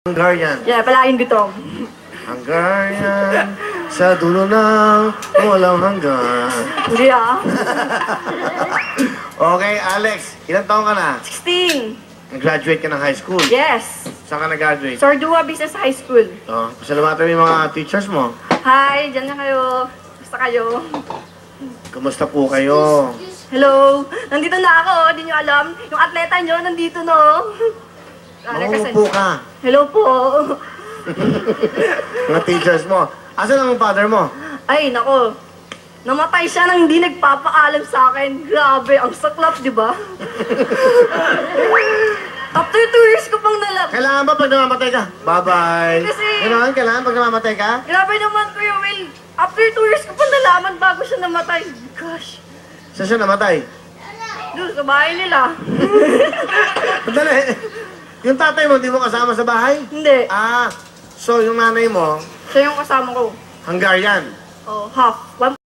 Hungarian. Yeah, palaging gutom. Hungarian, sa dulo ng walang hanggan. Hindi ah. Okay, Alex, ilang taon ka na? 16. Nag-graduate ka ng high school. Yes. Saan ka nag-graduate? Sordua Business High School. Oh, pasalamatan mo yung mga teachers mo. Hi, dyan na kayo. Basta kayo. Kumusta po kayo? Hello. Nandito na ako. Hindi nyo alam. Yung atleta nyo, nandito no. Maumupo ka. Hello po. Mga teachers mo. Asan ang father mo? Ay, nako. Namatay siya nang hindi nagpapaalam sa akin. Grabe, ang saklap, di ba? After 2 years ko pang nalap. Kailangan ba pag namamatay ka? Bye-bye. Kasi- Ganoon, kailangan pag namamatay ka? Grabe naman, Kuya Will. After 2 years ko pang nalaman bago siya namatay. Gosh. Saan siya namatay? Doon, sa bahay nila. Sandali. Yung tatay mo, di mo kasama sa bahay? Hindi. Ah, so yung nanay mo, Siya yung kasama ko. Hungarian. Oh, half.